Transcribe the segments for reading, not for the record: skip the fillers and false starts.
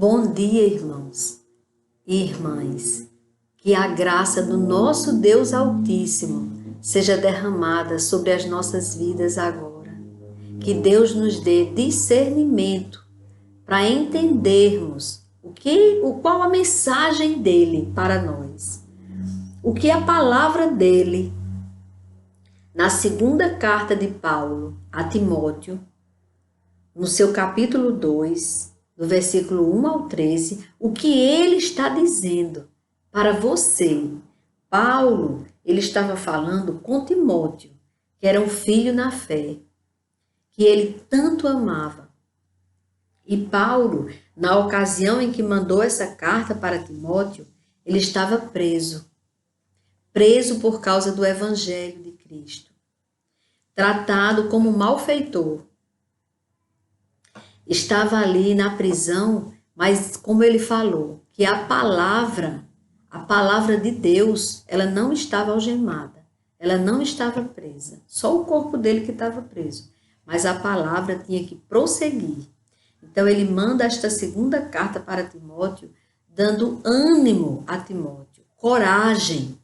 Bom dia, irmãos e irmãs. Que a graça do nosso Deus Altíssimo seja derramada sobre as nossas vidas agora. Que Deus nos dê discernimento para entendermos qual a mensagem dele para nós. O que a palavra dele, na segunda carta de Paulo a Timóteo, no seu capítulo 2, do versículo 1 ao 13, o que ele está dizendo para você. Paulo, ele estava falando com Timóteo, que era um filho na fé, que ele tanto amava. E Paulo, na ocasião em que mandou essa carta para Timóteo, ele estava preso por causa do evangelho de Cristo, tratado como malfeitor. Estava ali na prisão, mas como ele falou, que a palavra de Deus, ela não estava algemada, ela não estava presa, só o corpo dele que estava preso, mas a palavra tinha que prosseguir. Então ele manda esta segunda carta para Timóteo, dando ânimo a Timóteo, coragem,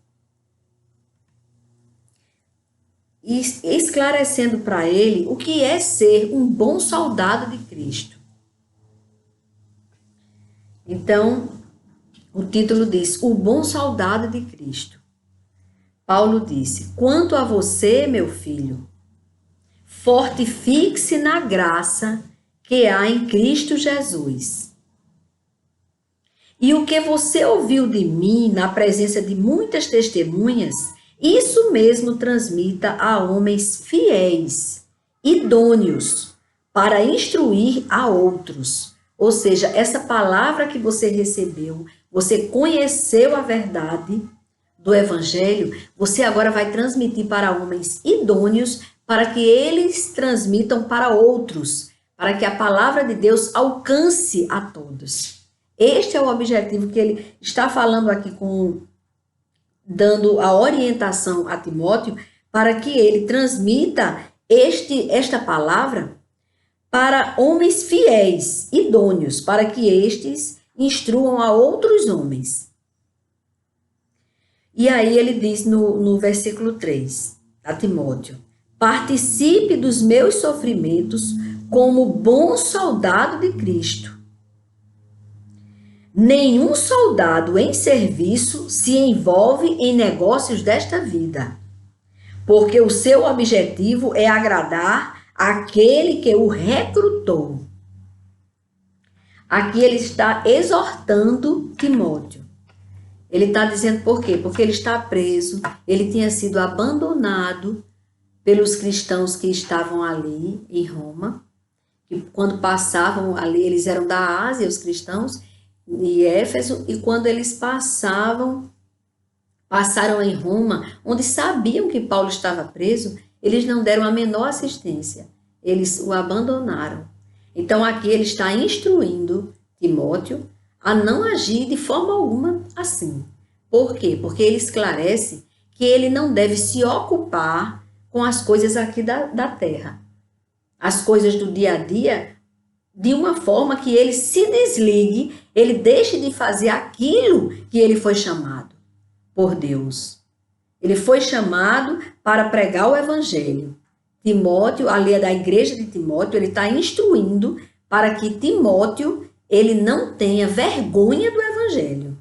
e esclarecendo para ele o que é ser um bom soldado de Cristo. Então, o título diz, o bom soldado de Cristo. Paulo disse, quanto a você, meu filho, fortifique-se na graça que há em Cristo Jesus. E o que você ouviu de mim na presença de muitas testemunhas, isso mesmo transmita a homens fiéis, idôneos, para instruir a outros. Ou seja, essa palavra que você recebeu, você conheceu a verdade do Evangelho, você agora vai transmitir para homens idôneos, para que eles transmitam para outros, para que a palavra de Deus alcance a todos. Este é o objetivo que ele está falando aqui dando a orientação a Timóteo para que ele transmita esta palavra para homens fiéis, idôneos, para que estes instruam a outros homens. E aí ele diz no versículo 3 a Timóteo, participe dos meus sofrimentos como bom soldado de Cristo. Nenhum soldado em serviço se envolve em negócios desta vida, porque o seu objetivo é agradar aquele que o recrutou. Aqui ele está exortando Timóteo. Ele está dizendo por quê? Porque ele está preso, ele tinha sido abandonado pelos cristãos que estavam ali em Roma, que quando passavam ali, eles eram da Ásia, os cristãos, de Éfeso, e quando eles passaram em Roma, onde sabiam que Paulo estava preso, eles não deram a menor assistência, eles o abandonaram. Então aqui ele está instruindo Timóteo a não agir de forma alguma assim. Por quê? Porque ele esclarece que ele não deve se ocupar com as coisas aqui da terra, as coisas do dia a dia, de uma forma que ele se desligue, ele deixe de fazer aquilo que ele foi chamado por Deus. Ele foi chamado para pregar o evangelho. Timóteo, ali é da igreja de Timóteo, ele está instruindo para que Timóteo, ele não tenha vergonha do evangelho.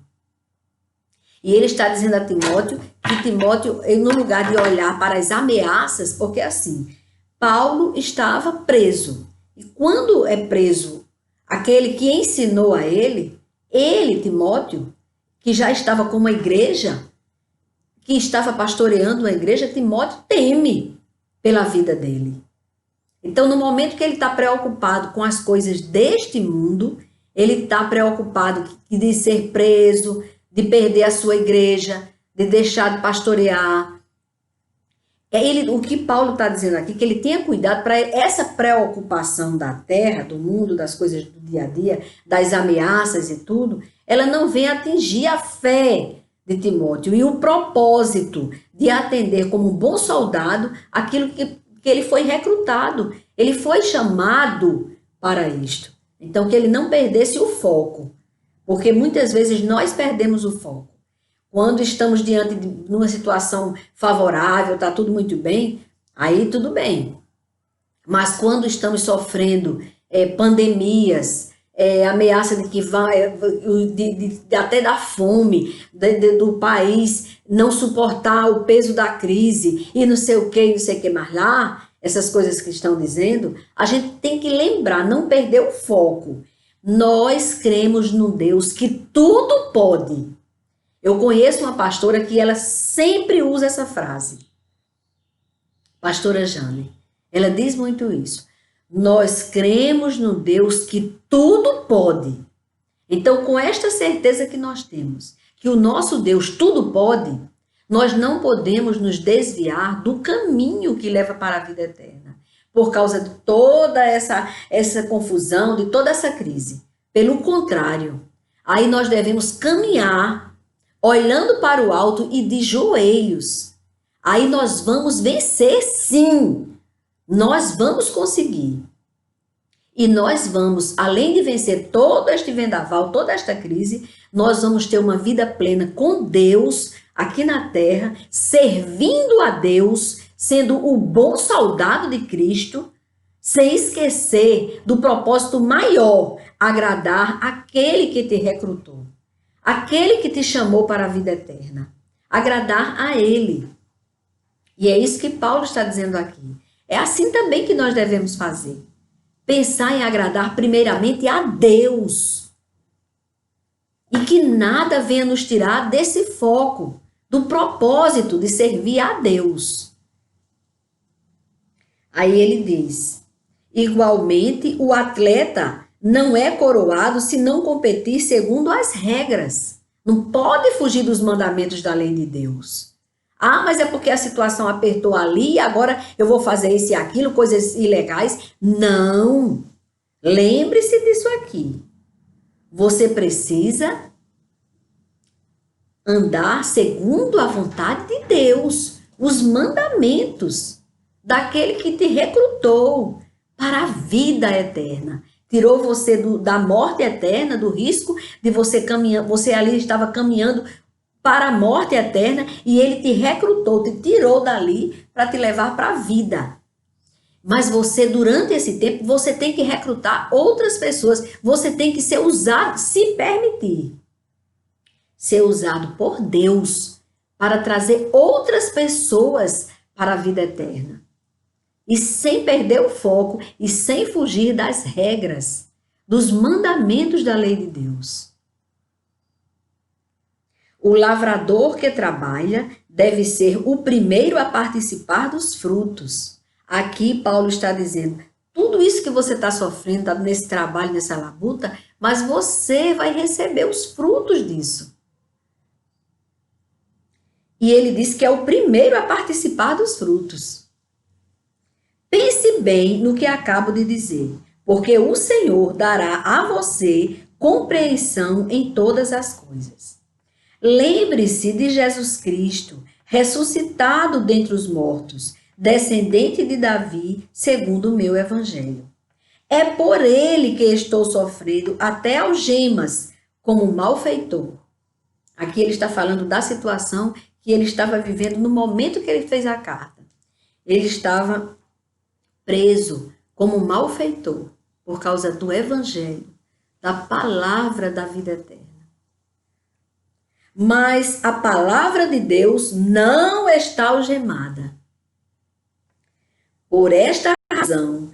E ele está dizendo a Timóteo que Timóteo, no lugar de olhar para as ameaças, porque assim, Paulo estava preso. E quando é preso aquele que ensinou a ele, Timóteo, que já estava com uma igreja, que estava pastoreando uma igreja, Timóteo teme pela vida dele. Então, no momento que ele está preocupado com as coisas deste mundo, ele está preocupado de ser preso, de perder a sua igreja, de deixar de pastorear. O que Paulo está dizendo aqui, que ele tenha cuidado para essa preocupação da terra, do mundo, das coisas do dia a dia, das ameaças e tudo, ela não venha atingir a fé de Timóteo e o propósito de atender como um bom soldado aquilo que ele foi recrutado, ele foi chamado para isto. Então, que ele não perdesse o foco, porque muitas vezes nós perdemos o foco. Quando estamos diante de uma situação favorável, está tudo muito bem, aí tudo bem. Mas quando estamos sofrendo pandemias, ameaça de que vai, até da fome, do país não suportar o peso da crise e não sei o que mais lá, essas coisas que estão dizendo, a gente tem que lembrar, não perder o foco. Nós cremos num Deus que tudo pode. Eu conheço uma pastora que ela sempre usa essa frase. Pastora Jane. Ela diz muito isso. Nós cremos no Deus que tudo pode. Então, com esta certeza que nós temos, que o nosso Deus tudo pode, nós não podemos nos desviar do caminho que leva para a vida eterna, por causa de toda essa confusão, de toda essa crise. Pelo contrário, aí nós devemos caminhar, olhando para o alto e de joelhos. Aí nós vamos vencer, sim. Nós vamos conseguir. E nós vamos, além de vencer todo este vendaval, toda esta crise, nós vamos ter uma vida plena com Deus aqui na terra, servindo a Deus, sendo o bom soldado de Cristo, sem esquecer do propósito maior, agradar aquele que te recrutou, aquele que te chamou para a vida eterna, agradar a Ele. E é isso que Paulo está dizendo aqui. É assim também que nós devemos fazer. Pensar em agradar primeiramente a Deus. E que nada venha nos tirar desse foco, do propósito de servir a Deus. Aí ele diz, igualmente o atleta não é coroado se não competir segundo as regras. Não pode fugir dos mandamentos da lei de Deus. Ah, mas é porque a situação apertou ali e agora eu vou fazer isso e aquilo, coisas ilegais. Não. Lembre-se disso aqui. Você precisa andar segundo a vontade de Deus, os mandamentos daquele que te recrutou para a vida eterna. Tirou você da morte eterna, do risco de você caminhar, você ali estava caminhando para a morte eterna e ele te recrutou, te tirou dali para te levar para a vida. Mas você, durante esse tempo, você tem que recrutar outras pessoas, você tem que ser usado, se permitir, ser usado por Deus para trazer outras pessoas para a vida eterna. E sem perder o foco e sem fugir das regras, dos mandamentos da lei de Deus. O lavrador que trabalha deve ser o primeiro a participar dos frutos. Aqui Paulo está dizendo, tudo isso que você está sofrendo nesse trabalho, nessa labuta, mas você vai receber os frutos disso. E ele diz que é o primeiro a participar dos frutos. Pense bem no que acabo de dizer, porque o Senhor dará a você compreensão em todas as coisas. Lembre-se de Jesus Cristo, ressuscitado dentre os mortos, descendente de Davi, segundo o meu evangelho. É por ele que estou sofrendo até algemas, como malfeitor. Aqui ele está falando da situação que ele estava vivendo no momento que ele fez a carta. Ele estava preso como malfeitor por causa do evangelho, da palavra da vida eterna. Mas a palavra de Deus não está algemada. Por esta razão,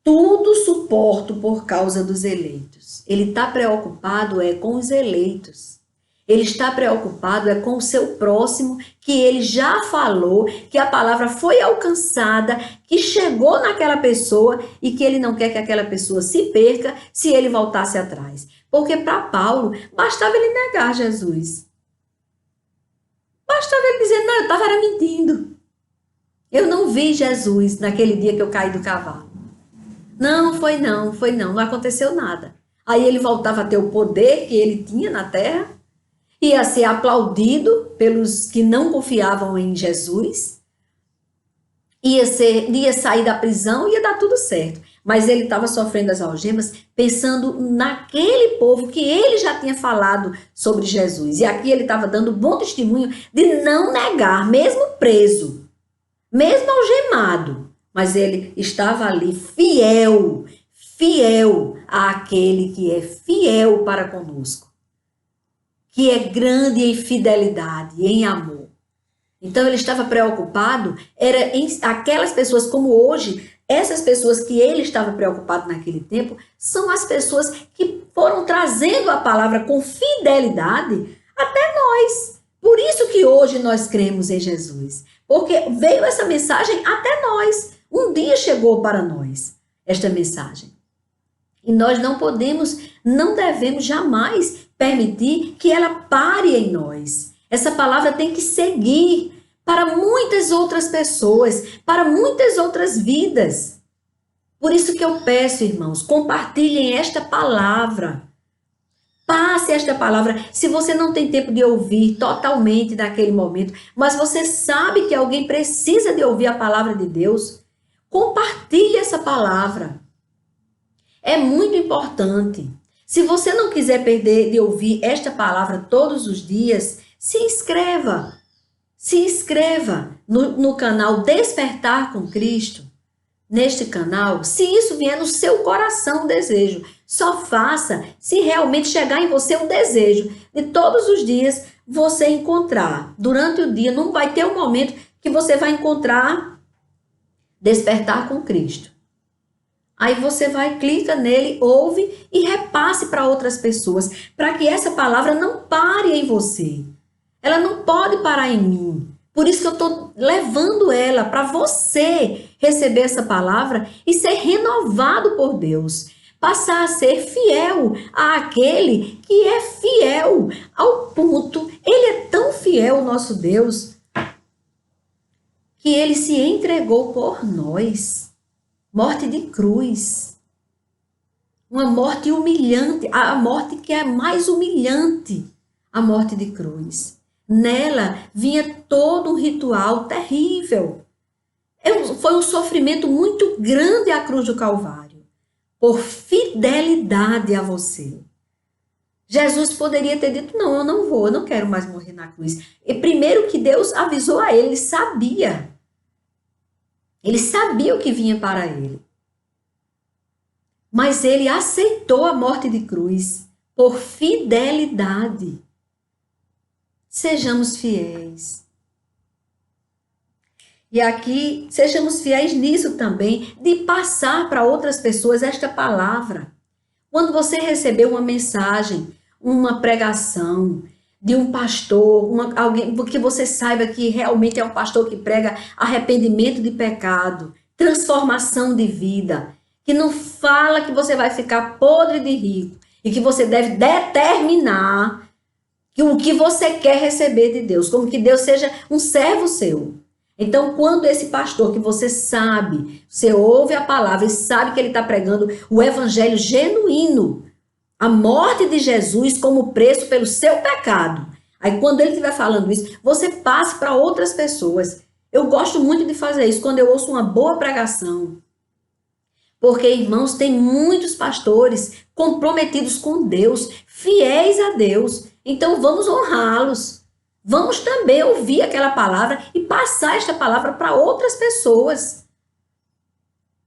tudo suporto por causa dos eleitos. Ele está preocupado com os eleitos. Ele está preocupado com o seu próximo, que ele já falou, que a palavra foi alcançada, que chegou naquela pessoa e que ele não quer que aquela pessoa se perca se ele voltasse atrás. Porque para Paulo, bastava ele negar Jesus. Bastava ele dizer, não, eu estava mentindo. Eu não vi Jesus naquele dia que eu caí do cavalo. Não, não aconteceu nada. Aí ele voltava a ter o poder que ele tinha na terra, ia ser aplaudido pelos que não confiavam em Jesus, ia sair da prisão e ia dar tudo certo. mas ele estava sofrendo as algemas pensando naquele povo que ele já tinha falado sobre Jesus. E aqui ele estava dando bom testemunho de não negar, mesmo preso, mesmo algemado, mas ele estava ali fiel, fiel àquele que é fiel para conosco, que é grande em fidelidade, em amor. Então ele estava preocupado, era em aquelas pessoas como hoje, essas pessoas que ele estava preocupado naquele tempo, são as pessoas que foram trazendo a palavra com fidelidade até nós. Por isso que hoje nós cremos em Jesus, porque veio essa mensagem até nós. Um dia chegou para nós esta mensagem. E nós não podemos, não devemos jamais permitir que ela pare em nós. Essa palavra tem que seguir para muitas outras pessoas, para muitas outras vidas. Por isso que eu peço, irmãos, compartilhem esta palavra. Passe esta palavra. Se você não tem tempo de ouvir totalmente naquele momento, mas você sabe que alguém precisa de ouvir a palavra de Deus, compartilhe essa palavra. É muito importante. Se você não quiser perder de ouvir esta palavra todos os dias, se inscreva. Se inscreva no canal Despertar com Cristo. Neste canal, se isso vier no seu coração o desejo, só faça se realmente chegar em você o desejo de todos os dias você encontrar. Durante o dia, não vai ter um momento que você vai encontrar Despertar com Cristo. Aí você vai, clica nele, ouve e repasse para outras pessoas, para que essa palavra não pare em você. Ela não pode parar em mim. Por isso que eu estou levando ela para você receber essa palavra e ser renovado por Deus. Passar a ser fiel àquele que é fiel ao ponto. Ele é tão fiel, nosso Deus, que ele se entregou por nós. Morte de cruz. Uma morte humilhante, a morte que é mais humilhante, a morte de cruz. Nela vinha todo um ritual terrível. Foi um sofrimento muito grande a cruz do Calvário, por fidelidade a você. Jesus poderia ter dito, não, eu não vou, eu não quero mais morrer na cruz. E primeiro que Deus avisou a ele, ele sabia. Ele sabia o que vinha para ele. Mas ele aceitou a morte de cruz por fidelidade. Sejamos fiéis. E aqui, sejamos fiéis nisso também, de passar para outras pessoas esta palavra. Quando você receber uma mensagem, uma pregação de um pastor, alguém que você saiba que realmente é um pastor que prega arrependimento de pecado, transformação de vida, que não fala que você vai ficar podre de rico e que você deve determinar o que você quer receber de Deus, como que Deus seja um servo seu. Então, quando esse pastor que você sabe, você ouve a palavra e sabe que ele está pregando o evangelho genuíno, a morte de Jesus como preço pelo seu pecado. Aí, quando ele estiver falando isso, você passe para outras pessoas. Eu gosto muito de fazer isso quando eu ouço uma boa pregação. Porque, irmãos, tem muitos pastores comprometidos com Deus, fiéis a Deus. Então, vamos honrá-los. Vamos também ouvir aquela palavra e passar esta palavra para outras pessoas.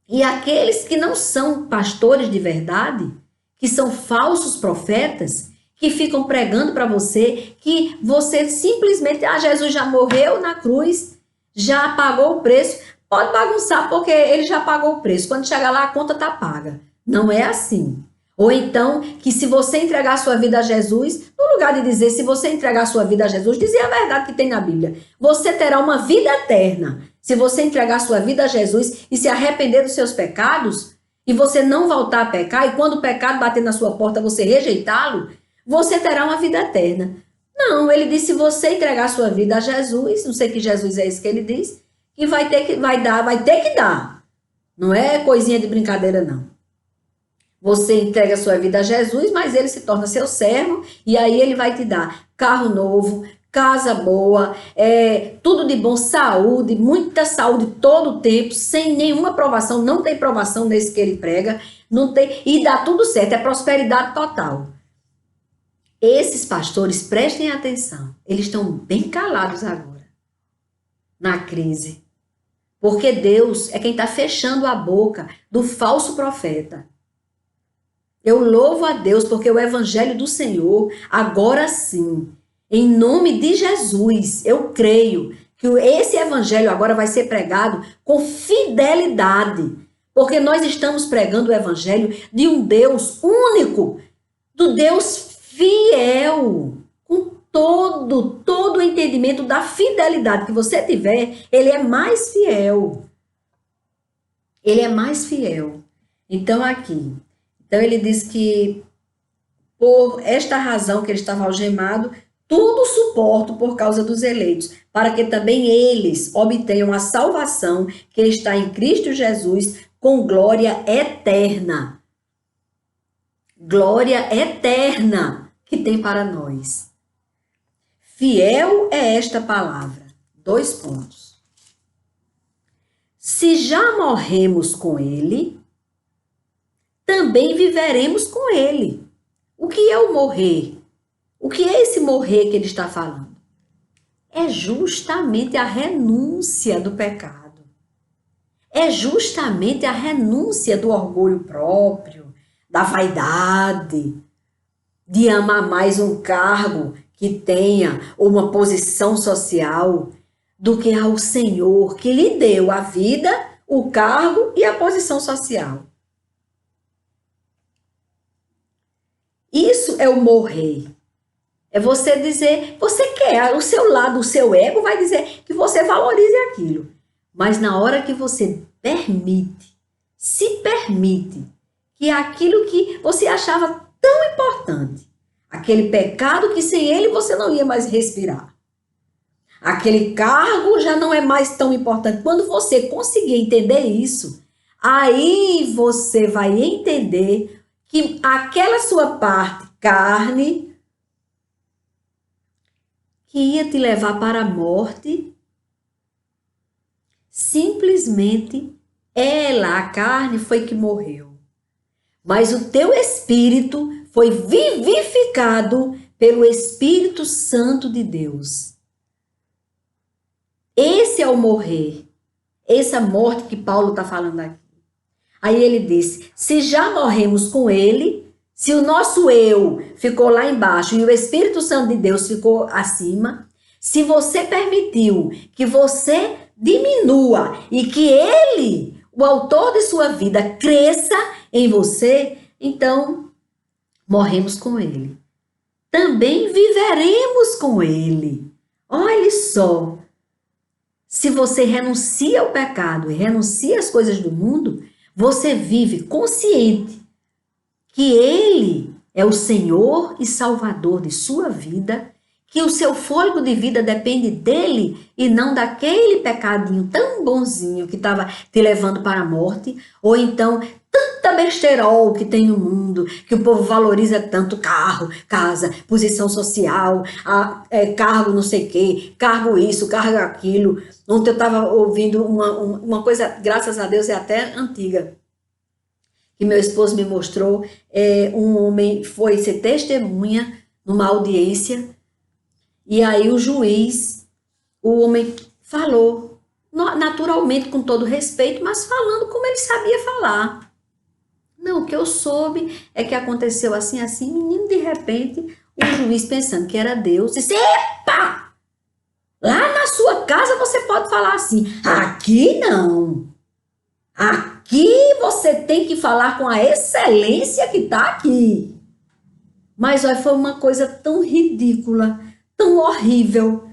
E aqueles que não são pastores de verdade, que são falsos profetas, que ficam pregando para você, que você simplesmente, Jesus já morreu na cruz, já pagou o preço, pode bagunçar porque ele já pagou o preço. Quando chegar lá, a conta está paga. Não é assim. Ou então, que se você entregar a sua vida a Jesus, no lugar de dizer se você entregar a sua vida a Jesus, dizer a verdade que tem na Bíblia. Você terá uma vida eterna. Se você entregar a sua vida a Jesus e se arrepender dos seus pecados, e você não voltar a pecar, e quando o pecado bater na sua porta, você rejeitá-lo, você terá uma vida eterna. Não, ele disse, se você entregar a sua vida a Jesus, não sei que Jesus é esse que ele diz, que vai ter que dar. Não é coisinha de brincadeira, não. Você entrega a sua vida a Jesus, mas ele se torna seu servo e aí ele vai te dar carro novo, casa boa, tudo de bom, saúde, muita saúde todo o tempo, sem nenhuma provação, não tem provação nesse que ele prega, não tem, e dá tudo certo, é prosperidade total. Esses pastores, prestem atenção, eles estão bem calados agora, na crise, porque Deus é quem está fechando a boca do falso profeta. Eu louvo a Deus porque o evangelho do Senhor, agora sim, em nome de Jesus, eu creio que esse evangelho agora vai ser pregado com fidelidade, porque nós estamos pregando o evangelho de um Deus único, do Deus fiel, com todo o entendimento da fidelidade que você tiver, ele é mais fiel. Ele é mais fiel. Então aqui, ele diz que por esta razão que ele estava algemado, tudo suporto por causa dos eleitos, para que também eles obtenham a salvação que está em Cristo Jesus com glória eterna. Glória eterna que tem para nós. Fiel é esta palavra. 2 pontos. Se já morremos com ele, também viveremos com ele. O que é o morrer? O que é esse morrer que ele está falando? É justamente a renúncia do pecado. É justamente a renúncia do orgulho próprio, da vaidade, de amar mais um cargo que tenha ou uma posição social do que ao Senhor que lhe deu a vida, o cargo e a posição social. Isso é o morrer. É você dizer, você quer, o seu lado, o seu ego vai dizer que você valorize aquilo. Mas na hora que você se permite, que aquilo que você achava tão importante, aquele pecado que sem ele você não ia mais respirar, aquele cargo já não é mais tão importante. Quando você conseguir entender isso, aí você vai entender que aquela sua parte, carne, que ia te levar para a morte, simplesmente ela, a carne, foi que morreu. Mas o teu espírito foi vivificado pelo Espírito Santo de Deus. Esse é o morrer. Essa morte que Paulo está falando aqui. Aí ele disse, se já morremos com ele, se o nosso eu ficou lá embaixo e o Espírito Santo de Deus ficou acima, se você permitiu que você diminua e que ele, o autor de sua vida, cresça em você, então morremos com ele. Também viveremos com ele. Olha só, se você renuncia ao pecado e renuncia às coisas do mundo, você vive consciente que ele é o Senhor e Salvador de sua vida, que o seu fôlego de vida depende dele e não daquele pecadinho tão bonzinho que estava te levando para a morte, ou então tanta besterol que tem no mundo, que o povo valoriza tanto, carro, casa, posição social, cargo não sei o quê, cargo isso, cargo aquilo. Ontem eu estava ouvindo uma coisa, graças a Deus é até antiga, que meu esposo me mostrou, um homem foi ser testemunha numa audiência, e aí o juiz, o homem falou, naturalmente com todo respeito, mas falando como ele sabia falar. Não, o que eu soube é que aconteceu assim, assim, menino, de repente, o juiz pensando que era Deus, disse, epa! Lá na sua casa você pode falar assim, aqui não. Aqui você tem que falar com a excelência que está aqui. Mas olha, foi uma coisa tão ridícula, tão horrível,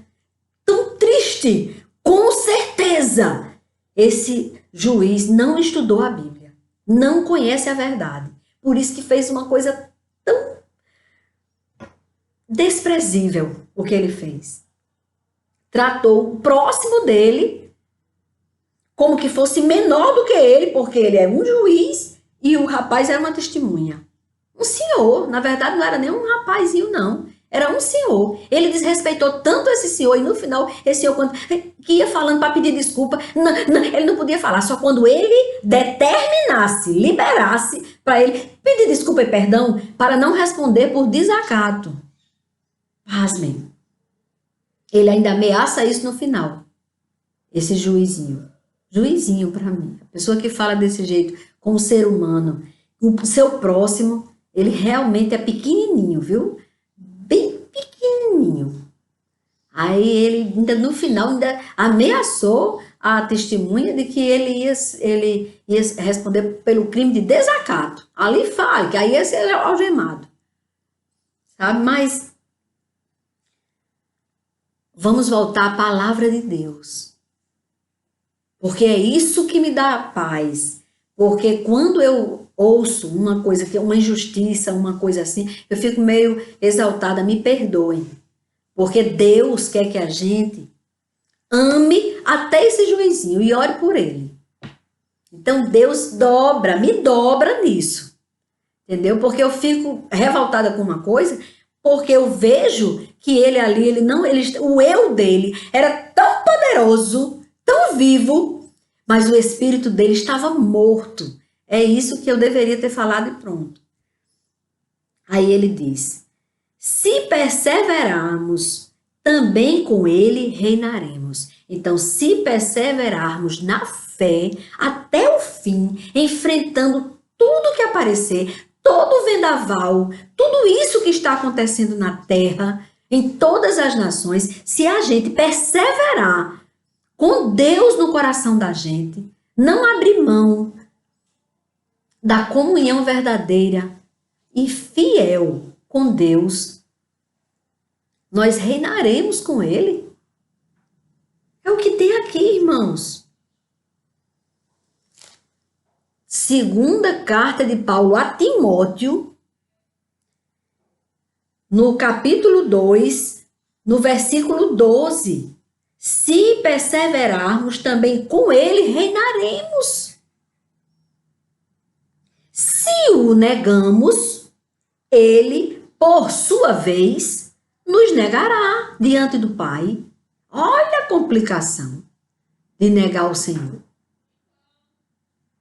tão triste. Com certeza, esse juiz não estudou a Bíblia, não conhece a verdade. Por isso que fez uma coisa tão desprezível o que ele fez. Tratou o próximo dele como que fosse menor do que ele, porque ele é um juiz e o rapaz era uma testemunha. Um senhor, na verdade não era nem um rapazinho não, Era um senhor. Ele desrespeitou tanto esse senhor, e no final, esse senhor, quando, que ia falando para pedir desculpa, ele não podia falar. Só quando ele determinasse, liberasse para ele pedir desculpa e perdão, para não responder por desacato. Pasmem. Ele ainda ameaça isso no final. Esse juizinho. Juizinho para mim. A pessoa que fala desse jeito com o ser humano, o seu próximo, ele realmente é pequenininho, viu? Bem pequenininho. Aí ele, ainda no final, ainda ameaçou a testemunha de que ele ia responder pelo crime de desacato. Ali fala, que aí ia ser algemado. Sabe? Mas vamos voltar à palavra de Deus. Porque é isso que me dá paz. Porque quando eu ouço uma coisa, que é uma injustiça, uma coisa assim, eu fico meio exaltada, me perdoem. Porque Deus quer que a gente ame até esse juizinho e ore por ele. Então Deus me dobra nisso. Entendeu? Porque eu fico revoltada com uma coisa, porque eu vejo que ele ali, o eu dele era tão poderoso, tão vivo, mas o espírito dele estava morto. É isso que eu deveria ter falado e pronto. Aí ele diz: se perseverarmos, também com ele reinaremos. Então, se perseverarmos na fé até o fim, enfrentando tudo que aparecer, todo vendaval, tudo isso que está acontecendo na terra, em todas as nações, se a gente perseverar com Deus no coração da gente, não abrir mão da comunhão verdadeira e fiel com Deus, nós reinaremos com Ele. É o que tem aqui, irmãos. Segunda carta de Paulo a Timóteo, no capítulo 2, no versículo 12. Se perseverarmos, também com ele reinaremos. Se o negamos, ele, por sua vez, nos negará diante do Pai. Olha a complicação de negar o Senhor.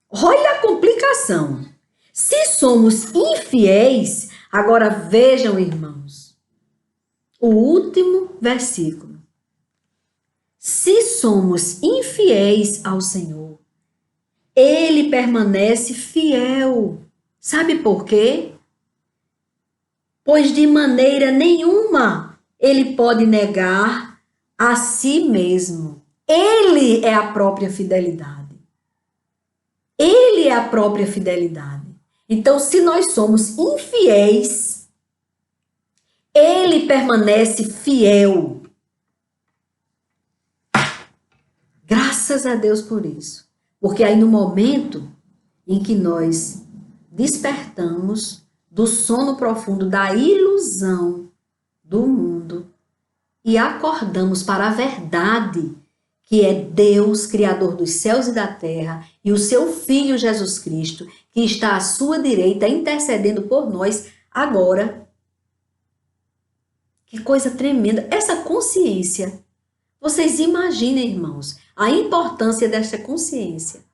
Olha a complicação. Se somos infiéis, agora vejam, irmãos, o último versículo. Se somos infiéis ao Senhor, Ele permanece fiel. Sabe por quê? Pois de maneira nenhuma Ele pode negar a si mesmo. Ele é a própria fidelidade. Ele é a própria fidelidade. Então, se nós somos infiéis, Ele permanece fiel. Graças a Deus por isso. Porque aí no momento em que nós despertamos do sono profundo, da ilusão do mundo e acordamos para a verdade, que é Deus, Criador dos céus e da terra, e o seu Filho Jesus Cristo, que está à sua direita, intercedendo por nós agora. Que coisa tremenda. Essa consciência, vocês imaginem, irmãos, a importância desta consciência.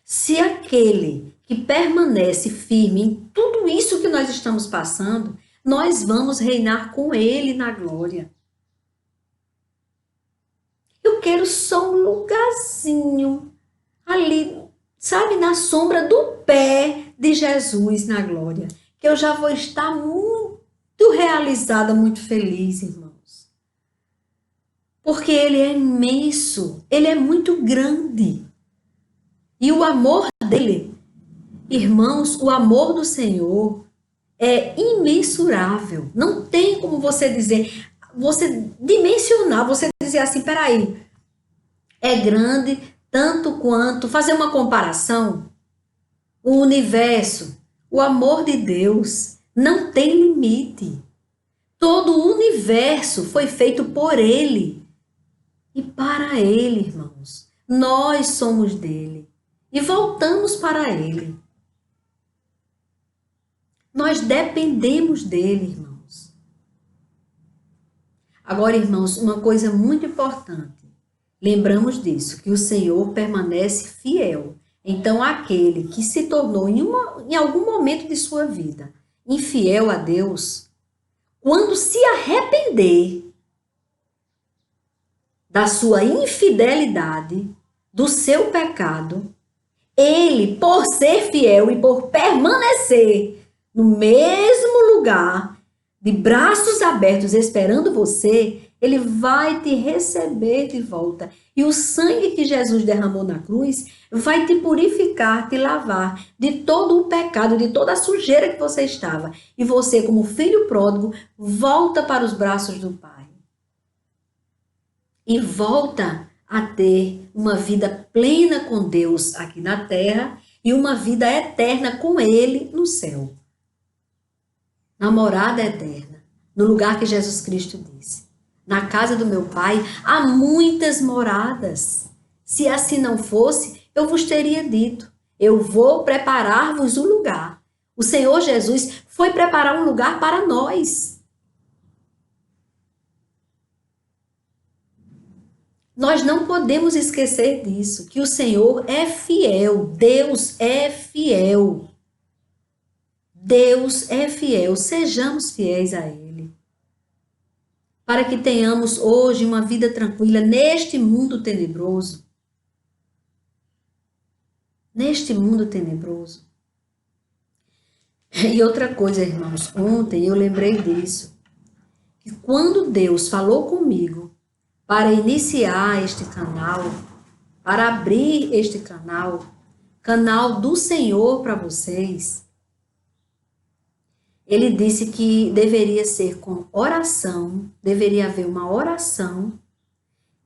Se aquele que permanece firme em tudo isso que nós estamos passando, nós vamos reinar com ele na glória. Eu quero só um lugarzinho ali, sabe, na sombra do pé de Jesus na glória, que eu já vou estar muito realizada, muito feliz, irmãos. Porque ele é imenso, ele é muito grande. E o amor dele, irmãos, o amor do Senhor é imensurável. Não tem como você dizer, você dimensionar, você dizer assim, peraí, é grande tanto quanto, fazer uma comparação. O universo, o amor de Deus não tem limite. Todo o universo foi feito por ele e para ele, irmãos. Nós somos dele e voltamos para ele. Nós dependemos dele, irmãos. Agora, irmãos, uma coisa muito importante. Lembramos disso, que o Senhor permanece fiel. Então, aquele que se tornou em algum momento de sua vida infiel a Deus, quando se arrepender da sua infidelidade, do seu pecado, ele, por ser fiel e por permanecer no mesmo lugar, de braços abertos esperando você, ele vai te receber de volta. E o sangue que Jesus derramou na cruz vai te purificar, te lavar de todo o pecado, de toda a sujeira que você estava. E você, como filho pródigo, volta para os braços do Pai. E volta a ter uma vida plena com Deus aqui na terra e uma vida eterna com Ele no céu. Na morada eterna, no lugar que Jesus Cristo disse. Na casa do meu Pai há muitas moradas. Se assim não fosse, eu vos teria dito, eu vou preparar-vos um lugar. O Senhor Jesus foi preparar um lugar para nós. Nós não podemos esquecer disso, que o Senhor é fiel, Deus é fiel. Deus é fiel, sejamos fiéis a Ele. Para que tenhamos hoje uma vida tranquila neste mundo tenebroso. Neste mundo tenebroso. E outra coisa, irmãos, ontem eu lembrei disso. Que quando Deus falou comigo para iniciar este canal, para abrir este canal do Senhor para vocês, Ele disse que deveria ser com oração, deveria haver uma oração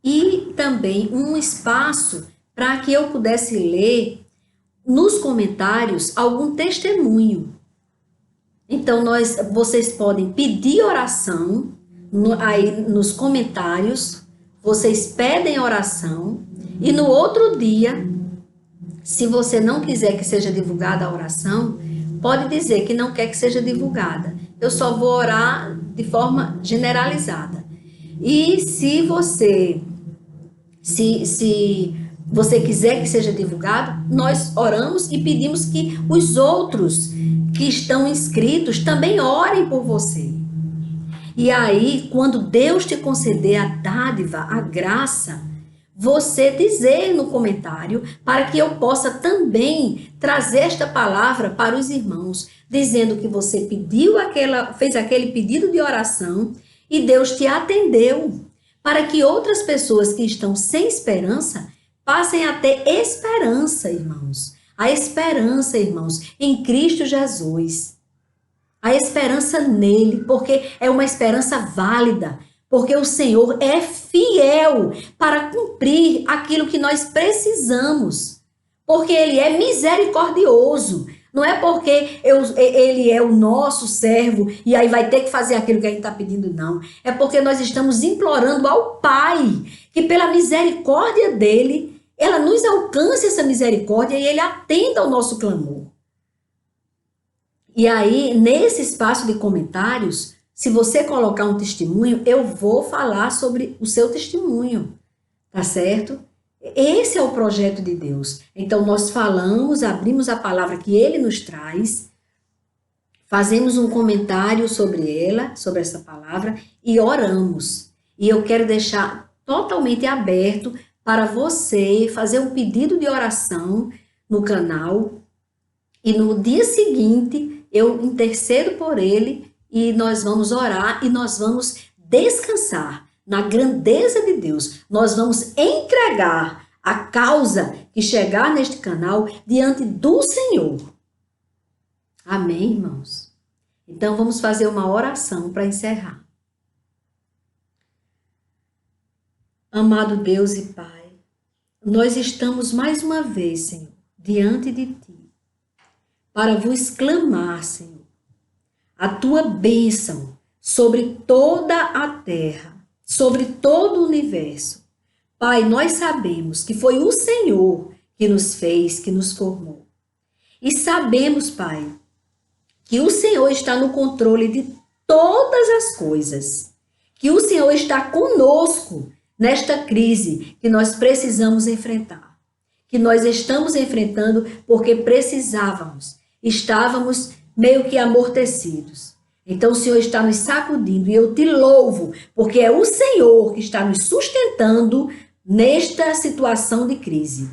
e também um espaço para que eu pudesse ler nos comentários algum testemunho. Então, vocês podem pedir oração aí nos comentários, vocês pedem oração e no outro dia, se você não quiser que seja divulgada a oração, pode dizer que não quer que seja divulgada. Eu só vou orar de forma generalizada. E se você quiser que seja divulgado, nós oramos e pedimos que os outros que estão inscritos também orem por você. E aí, quando Deus te conceder a dádiva, a graça, você dizer no comentário para que eu possa também trazer esta palavra para os irmãos, dizendo que você fez aquele pedido de oração e Deus te atendeu, para que outras pessoas que estão sem esperança passem a ter esperança, irmãos. A esperança, irmãos, em Cristo Jesus. A esperança nele, porque é uma esperança válida, porque o Senhor é fiel para cumprir aquilo que nós precisamos, porque Ele é misericordioso. Não é porque Ele é o nosso servo e aí vai ter que fazer aquilo que a gente está pedindo, não. É porque nós estamos implorando ao Pai que pela misericórdia dEle, ela nos alcance essa misericórdia e Ele atenda ao nosso clamor. E aí, nesse espaço de comentários, se você colocar um testemunho, eu vou falar sobre o seu testemunho, tá certo? Esse é o projeto de Deus. Então, nós falamos, abrimos a palavra que Ele nos traz, fazemos um comentário sobre ela, sobre essa palavra, e oramos. E eu quero deixar totalmente aberto para você fazer um pedido de oração no canal, e no dia seguinte eu intercedo por ele e nós vamos orar e nós vamos descansar na grandeza de Deus. Nós vamos entregar a causa que chegar neste canal diante do Senhor. Amém, irmãos? Então vamos fazer uma oração para encerrar. Amado Deus e Pai, nós estamos mais uma vez, Senhor, diante de Ti, para vos clamar, Senhor, a Tua bênção sobre toda a terra, sobre todo o universo. Pai, nós sabemos que foi o Senhor que nos fez, que nos formou. E sabemos, Pai, que o Senhor está no controle de todas as coisas, que o Senhor está conosco nesta crise que nós precisamos enfrentar, que nós estamos enfrentando porque estávamos meio que amortecidos. Então o Senhor está nos sacudindo e eu te louvo, porque é o Senhor que está nos sustentando nesta situação de crise.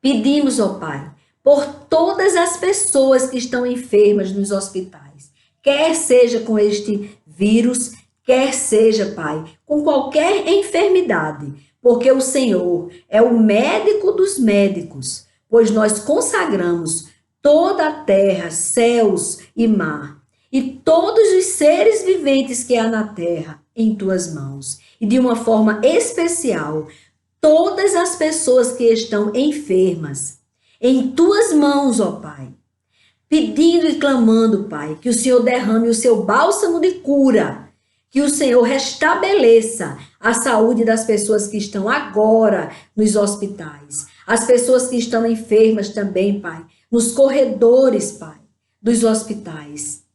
Pedimos, ó Pai, por todas as pessoas que estão enfermas nos hospitais, quer seja com este vírus, quer seja, Pai, com qualquer enfermidade, porque o Senhor é o médico dos médicos, pois nós consagramos toda a terra, céus e mar, e todos os seres viventes que há na terra em tuas mãos. E de uma forma especial, todas as pessoas que estão enfermas, em tuas mãos, ó Pai, pedindo e clamando, Pai, que o Senhor derrame o seu bálsamo de cura, que o Senhor restabeleça a saúde das pessoas que estão agora nos hospitais, as pessoas que estão enfermas também, Pai, nos corredores, Pai, dos hospitais.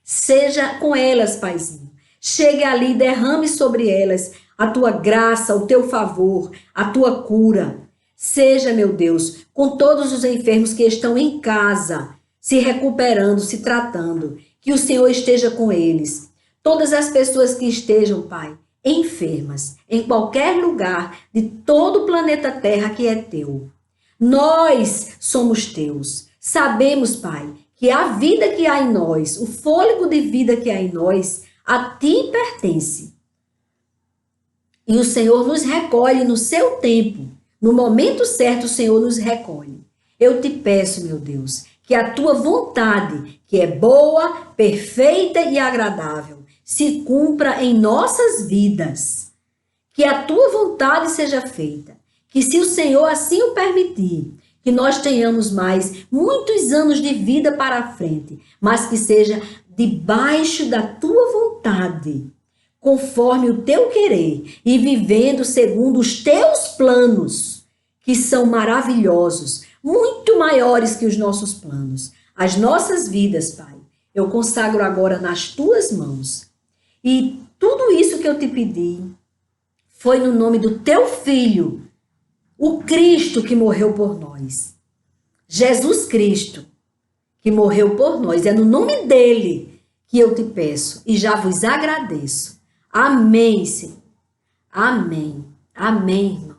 Seja com elas, Paizinho. Chegue ali e derrame sobre elas a tua graça, o teu favor, a tua cura. Seja, meu Deus, com todos os enfermos que estão em casa, se recuperando, se tratando, que o Senhor esteja com eles. Todas as pessoas que estejam, Pai, enfermas, em qualquer lugar de todo o planeta Terra que é teu. Nós somos teus. Sabemos, Pai, que a vida que há em nós, o fôlego de vida que há em nós, a ti pertence. E o Senhor nos recolhe no seu tempo. No momento certo, o Senhor nos recolhe. Eu te peço, meu Deus, que a tua vontade, que é boa, perfeita e agradável, se cumpra em nossas vidas. Que a tua vontade seja feita. Que se o Senhor assim o permitir, que nós tenhamos mais muitos anos de vida para a frente, mas que seja debaixo da tua vontade, conforme o teu querer e vivendo segundo os teus planos, que são maravilhosos, muito maiores que os nossos planos. As nossas vidas, Pai, eu consagro agora nas tuas mãos. E tudo isso que eu te pedi foi no nome do teu Filho, o Cristo que morreu por nós. Jesus Cristo, que morreu por nós. É no nome dele que eu te peço e já vos agradeço. Amém, Senhor. Amém. Amém, irmão.